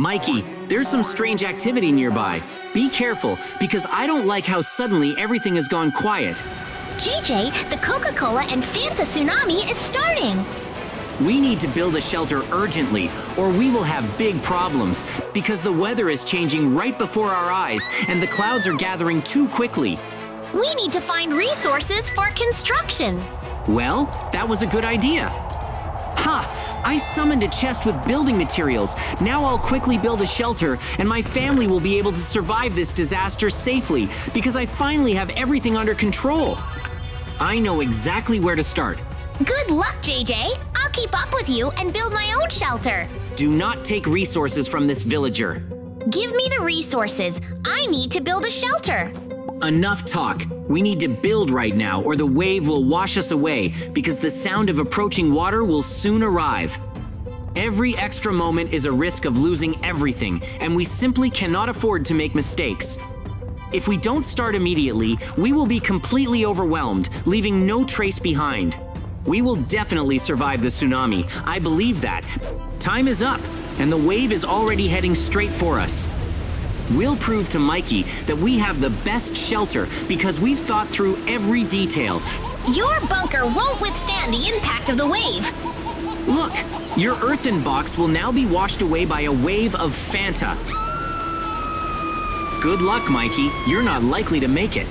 Mikey, there's some strange activity nearby. Be careful, because I don't like how suddenly everything has gone quiet. JJ, the Coca-Cola and Fanta Tsunami is starting. We need to build a shelter urgently, or we will have big problems, because the weather is changing right before our eyes, and the clouds are gathering too quickly. We need to find resources for construction. Well, that was a good idea. Ha! I summoned a chest with building materials. Now I'll quickly build a shelter, and my family will be able to survive this disaster safely, because I finally have everything under control. I know exactly where to start. Good luck, JJ. I'll keep up with you and build my own shelter. Do not take resources from this villager. Give me the resources. I need to build a shelter. Enough talk. We need to build right now, or the wave will wash us away, because the sound of approaching water will soon arrive. Every extra moment is a risk of losing everything, and we simply cannot afford to make mistakes. If we don't start immediately, we will be completely overwhelmed, leaving no trace behind. We will definitely survive the tsunami. I believe that. Time is up, and the wave is already heading straight for us. We'll prove to Mikey that we have the best shelter because we've thought through every detail. Your bunker won't withstand the impact of the wave. Look, your earthen box will now be washed away by a wave of Fanta. Good luck, Mikey. You're not likely to make it.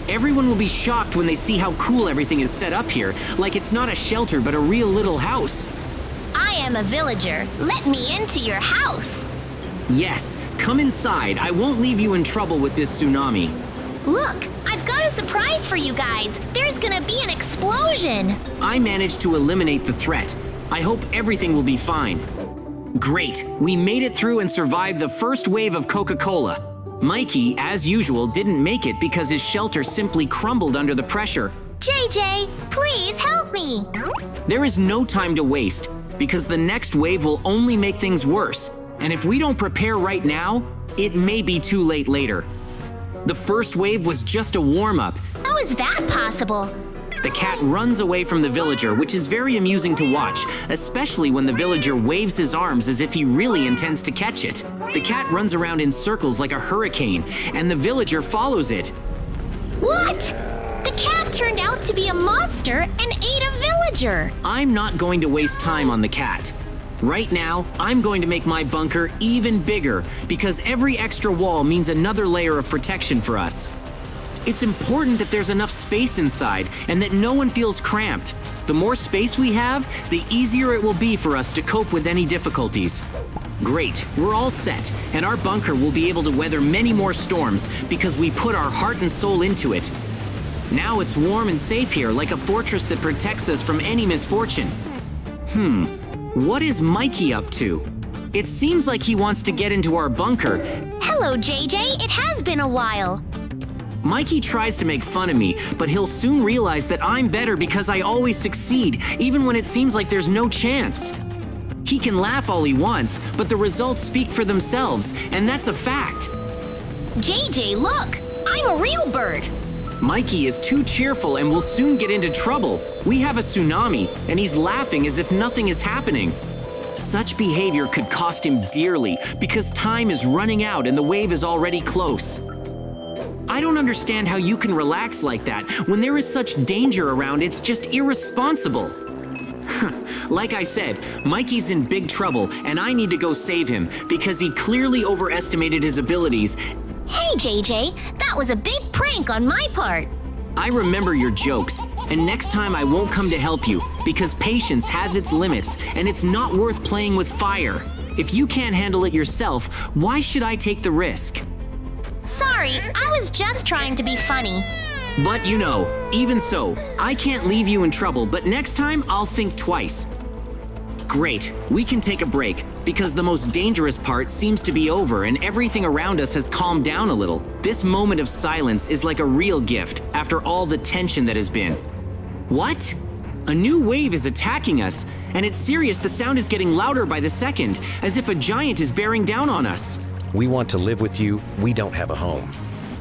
Everyone will be shocked when they see how cool everything is set up here, like it's not a shelter but a real little house. I am a villager. Let me into your house. Yes, come inside. I won't leave you in trouble with this tsunami. Look, I've got a surprise for you guys. There's gonna be an explosion. I managed to eliminate the threat. I hope everything will be fine. Great, we made it through and survived the first wave of Coca-Cola. Mikey, as usual, didn't make it because his shelter simply crumbled under the pressure. JJ, please help me. There is no time to waste, because the next wave will only make things worse. And if we don't prepare right now, it may be too late later. The first wave was just a warm-up. How is that possible? The cat runs away from the villager, which is very amusing to watch, especially when the villager waves his arms as if he really intends to catch it. The cat runs around in circles like a hurricane, and the villager follows it. What? The cat turned out to be a monster and ate a villager. I'm not going to waste time on the cat. Right now, I'm going to make my bunker even bigger, because every extra wall means another layer of protection for us. It's important that there's enough space inside and that no one feels cramped. The more space we have, the easier it will be for us to cope with any difficulties. Great, we're all set, and our bunker will be able to weather many more storms because we put our heart and soul into it. Now it's warm and safe here, like a fortress that protects us from any misfortune. What is Mikey up to? It seems like he wants to get into our bunker. Hello, JJ. It has been a while. Mikey tries to make fun of me, but he'll soon realize that I'm better because I always succeed, even when it seems like there's no chance. He can laugh all he wants, but the results speak for themselves, and that's a fact. JJ, look! I'm a real bird. Mikey is too cheerful and will soon get into trouble. We have a tsunami, and he's laughing as if nothing is happening. Such behavior could cost him dearly because time is running out and the wave is already close. I don't understand how you can relax like that. When there is such danger around, it's just irresponsible. Like I said, Mikey's in big trouble, and I need to go save him because he clearly overestimated his abilities. Hey, JJ, that was a big prank on my part. I remember your jokes, and next time I won't come to help you because patience has its limits, and it's not worth playing with fire. If you can't handle it yourself, why should I take the risk? Sorry, I was just trying to be funny. But you know, even so, I can't leave you in trouble, but next time I'll think twice. Great, we can take a break, because the most dangerous part seems to be over and everything around us has calmed down a little. This moment of silence is like a real gift after all the tension that has been. What? A new wave is attacking us, and it's serious. The sound is getting louder by the second, as if a giant is bearing down on us. We want to live with you. We don't have a home.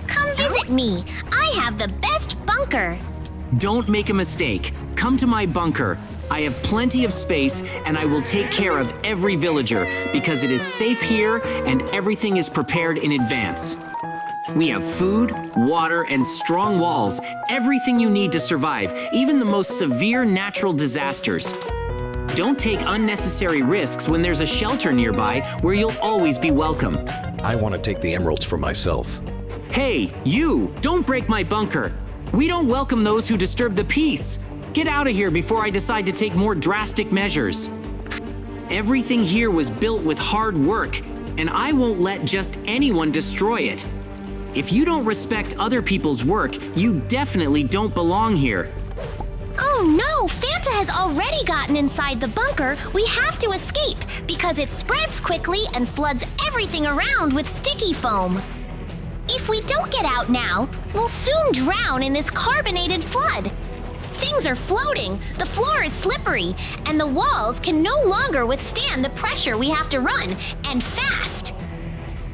Come visit me. I have the best bunker. Don't make a mistake. Come to my bunker. I have plenty of space, and I will take care of every villager because it is safe here and everything is prepared in advance. We have food, water, and strong walls, everything you need to survive, even the most severe natural disasters. Don't take unnecessary risks when there's a shelter nearby where you'll always be welcome. I want to take the emeralds for myself. Hey, you! Don't break my bunker! We don't welcome those who disturb the peace! Get out of here before I decide to take more drastic measures. Everything here was built with hard work, and I won't let just anyone destroy it. If you don't respect other people's work, you definitely don't belong here. Oh no! Fanta has already gotten inside the bunker. We have to escape because it spreads quickly and floods everything around with sticky foam. If we don't get out now, we'll soon drown in this carbonated flood. Things are floating, the floor is slippery, and the walls can no longer withstand the pressure we have to run, and fast.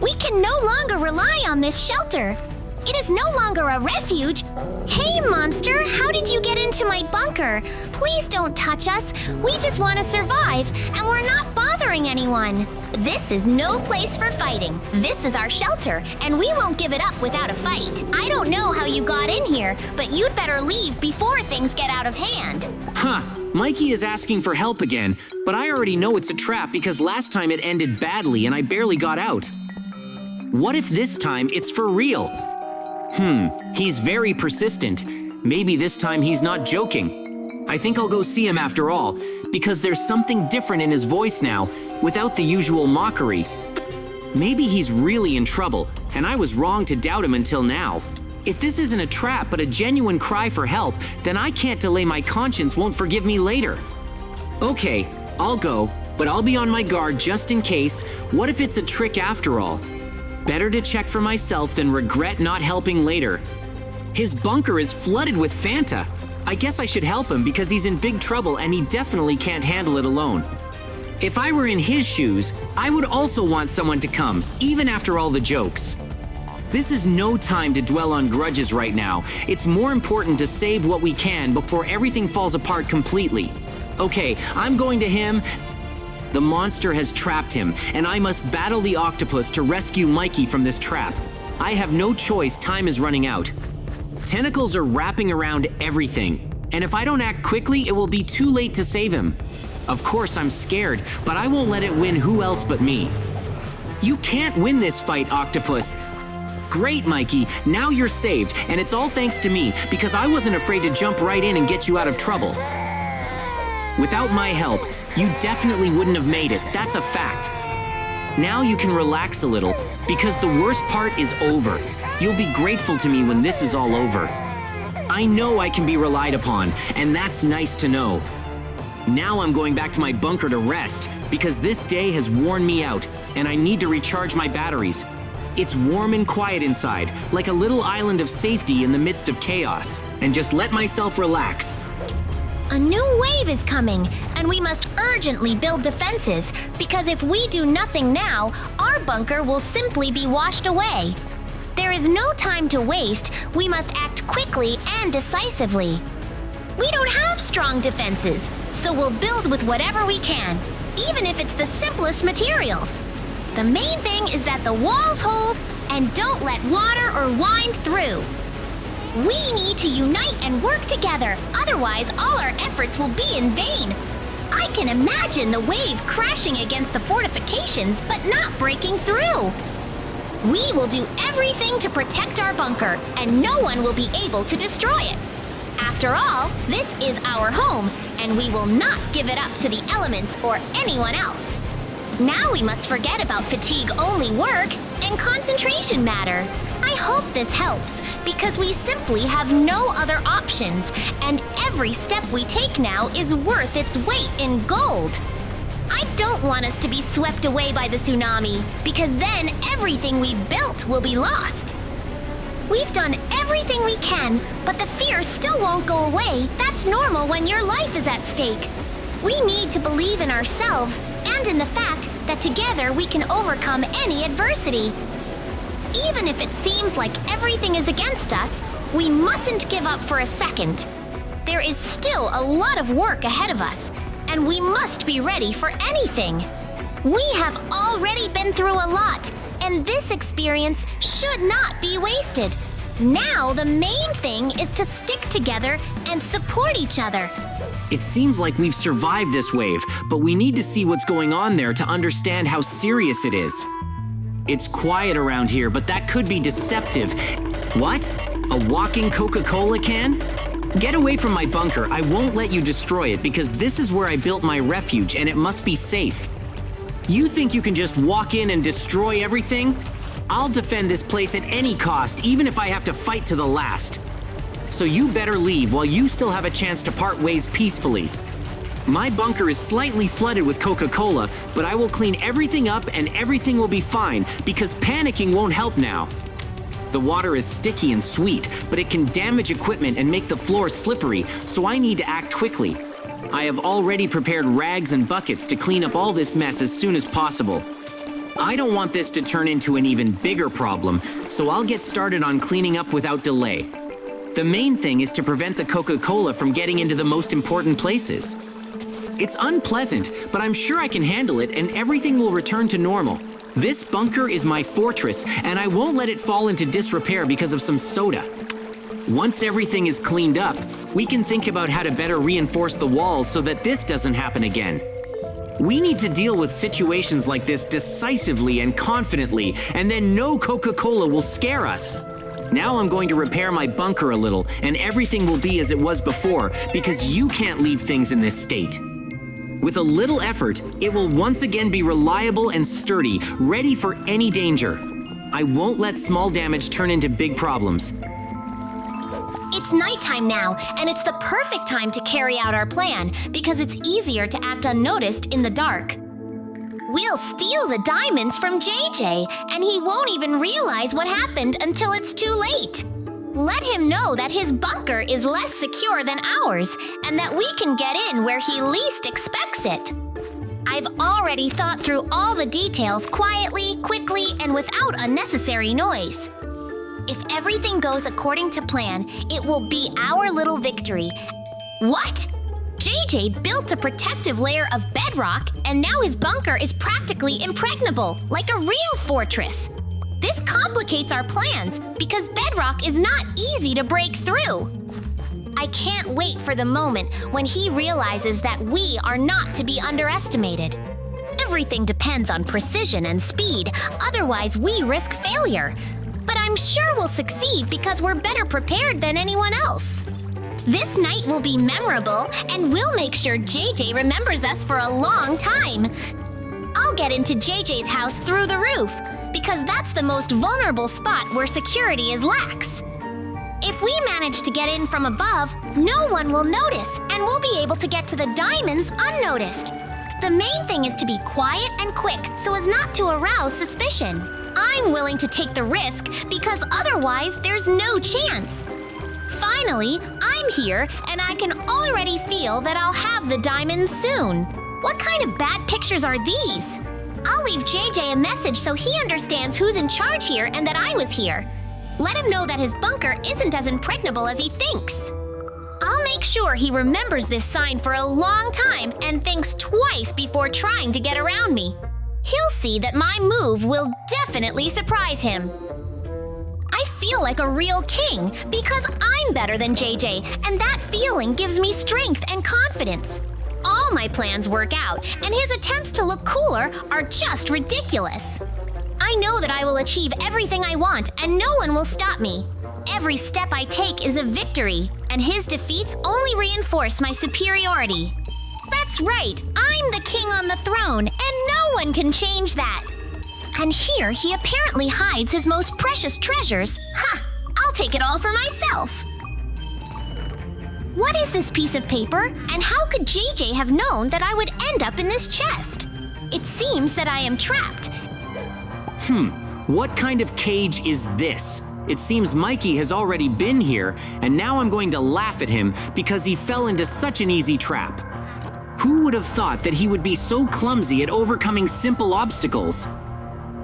We can no longer rely on this shelter. It is no longer a refuge. Hey, monster, how did you get into my bunker? Please don't touch us. We just want to survive, and we're not bothering anyone. This is no place for fighting. This is our shelter, and we won't give it up without a fight. I don't know how you got in here, but you'd better leave before things get out of hand. Huh, Mikey is asking for help again, but I already know it's a trap because last time it ended badly and I barely got out. What if this time it's for real? He's very persistent. Maybe this time he's not joking. I think I'll go see him after all, because there's something different in his voice now, without the usual mockery. Maybe he's really in trouble, and I was wrong to doubt him until now. If this isn't a trap but a genuine cry for help, then I can't delay. My conscience won't forgive me later. Okay, I'll go, but I'll be on my guard just in case. What if it's a trick after all? Better to check for myself than regret not helping later. His bunker is flooded with Fanta. I guess I should help him because he's in big trouble and he definitely can't handle it alone. If I were in his shoes, I would also want someone to come, even after all the jokes. This is no time to dwell on grudges right now. It's more important to save what we can before everything falls apart completely. Okay, I'm going to him. The monster has trapped him, and I must battle the octopus to rescue Mikey from this trap. I have no choice, time is running out. Tentacles are wrapping around everything, and if I don't act quickly, it will be too late to save him. Of course, I'm scared, but I won't let it win who else but me. You can't win this fight, Octopus. Great, Mikey, now you're saved, and it's all thanks to me, because I wasn't afraid to jump right in and get you out of trouble. Without my help, you definitely wouldn't have made it, that's a fact. Now you can relax a little, because the worst part is over. You'll be grateful to me when this is all over. I know I can be relied upon, and that's nice to know. Now I'm going back to my bunker to rest, because this day has worn me out, and I need to recharge my batteries. It's warm and quiet inside, like a little island of safety in the midst of chaos, and just let myself relax. A new wave is coming, and we must urgently build defenses, because if we do nothing now, our bunker will simply be washed away. There is no time to waste. We must act quickly and decisively. We don't have strong defenses, so we'll build with whatever we can, even if it's the simplest materials. The main thing is that the walls hold and don't let water or wind through. We need to unite and work together, otherwise all our efforts will be in vain. I can imagine the wave crashing against the fortifications but not breaking through. We will do everything to protect our bunker, and no one will be able to destroy it. After all, this is our home, and we will not give it up to the elements or anyone else. Now we must forget about fatigue-only work and concentration matter. I hope this helps, because we simply have no other options, and every step we take now is worth its weight in gold. I don't want us to be swept away by the tsunami, because then everything we've built will be lost. We've done everything we can, but the fear still won't go away. That's normal when your life is at stake. We need to believe in ourselves and in the fact that together we can overcome any adversity. Even if it seems like everything is against us, we mustn't give up for a second. there is still a lot of work ahead of us, and we must be ready for anything. We have already been through a lot, and this experience should not be wasted. Now the main thing is to stick together and support each other. It seems like we've survived this wave, but we need to see what's going on there to understand how serious it is. It's quiet around here, but that could be deceptive. What? A walking Coca-Cola can? Get away from my bunker. I won't let you destroy it because this is where I built my refuge and it must be safe. You think you can just walk in and destroy everything? I'll defend this place at any cost, even if I have to fight to the last. So you better leave while you still have a chance to part ways peacefully. My bunker is slightly flooded with Coca-Cola, but I will clean everything up and everything will be fine because panicking won't help now. The water is sticky and sweet, but it can damage equipment and make the floor slippery, so I need to act quickly. I have already prepared rags and buckets to clean up all this mess as soon as possible. I don't want this to turn into an even bigger problem, so I'll get started on cleaning up without delay. The main thing is to prevent the Coca-Cola from getting into the most important places. It's unpleasant, but I'm sure I can handle it and everything will return to normal. This bunker is my fortress, and I won't let it fall into disrepair because of some soda. Once everything is cleaned up, we can think about how to better reinforce the walls so that this doesn't happen again. We need to deal with situations like this decisively and confidently, and then no Coca-Cola will scare us. Now I'm going to repair my bunker a little, and everything will be as it was before, because you can't leave things in this state. With a little effort, it will once again be reliable and sturdy, ready for any danger. I won't let small damage turn into big problems. It's nighttime now, and it's the perfect time to carry out our plan because it's easier to act unnoticed in the dark. We'll steal the diamonds from JJ, and he won't even realize what happened until it's too late. Let him know that his bunker is less secure than ours, and that we can get in where he least expects it. I've already thought through all the details quietly, quickly, and without unnecessary noise. If everything goes according to plan, it will be our little victory. What? JJ built a protective layer of bedrock, and now his bunker is practically impregnable, like a real fortress. This complicates our plans because bedrock is not easy to break through. I can't wait for the moment when he realizes that we are not to be underestimated. Everything depends on precision and speed, otherwise we risk failure. But I'm sure we'll succeed because we're better prepared than anyone else. This night will be memorable, and we'll make sure JJ remembers us for a long time. I'll get into JJ's house through the roof, because that's the most vulnerable spot where security is lax. If we manage to get in from above, no one will notice, and we'll be able to get to the diamonds unnoticed. The main thing is to be quiet and quick so as not to arouse suspicion. I'm willing to take the risk because otherwise there's no chance. Finally, I'm here and I can already feel that I'll have the diamonds soon. What kind of bad pictures are these? I'll leave JJ a message so he understands who's in charge here and that I was here. Let him know that his bunker isn't as impregnable as he thinks. I'll make sure he remembers this sign for a long time and thinks twice before trying to get around me. He'll see that my move will definitely surprise him. I feel like a real king because I'm better than JJ, and that feeling gives me strength and confidence. All my plans work out, and his attempts to look cooler are just ridiculous. I know that I will achieve everything I want, and no one will stop me. Every step I take is a victory, and his defeats only reinforce my superiority. That's right, I'm the king on the throne, and no one can change that. And here he apparently hides his most precious treasures. Ha! I'll take it all for myself. What is this piece of paper, and how could JJ have known that I would end up in this chest? It seems that I am trapped. What kind of cage is this? It seems Mikey has already been here, and now I'm going to laugh at him because he fell into such an easy trap. Who would have thought that he would be so clumsy at overcoming simple obstacles?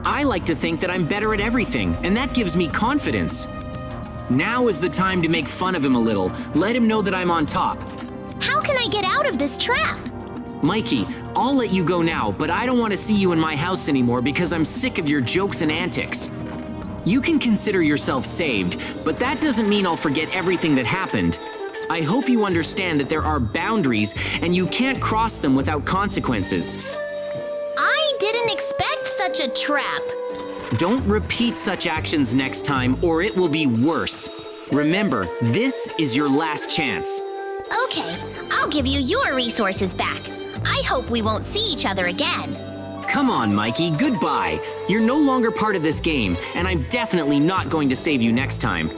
I like to think that I'm better at everything, and that gives me confidence. Now is the time to make fun of him a little. Let him know that I'm on top. How can I get out of this trap? Mikey, I'll let you go now, but I don't want to see you in my house anymore because I'm sick of your jokes and antics. You can consider yourself saved, but that doesn't mean I'll forget everything that happened. I hope you understand that there are boundaries and you can't cross them without consequences. I didn't expect such a trap. Don't repeat such actions next time or it will be worse. Remember, this is your last chance. Okay, I'll give you your resources back. I hope we won't see each other again. Come on, Mikey, goodbye. You're no longer part of this game, and I'm definitely not going to save you next time.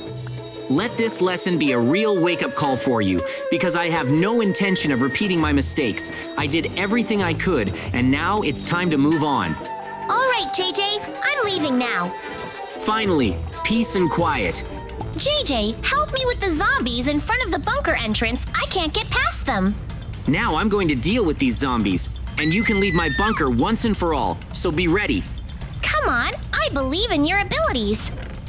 Let this lesson be a real wake-up call for you, because I have no intention of repeating my mistakes. I did everything I could, and now it's time to move on. All right, JJ, I'm leaving now. Finally, peace and quiet. JJ, help me with the zombies in front of the bunker entrance. I can't get past them. Now I'm going to deal with these zombies, and you can leave my bunker once and for all, so be ready. Come on, I believe in your abilities.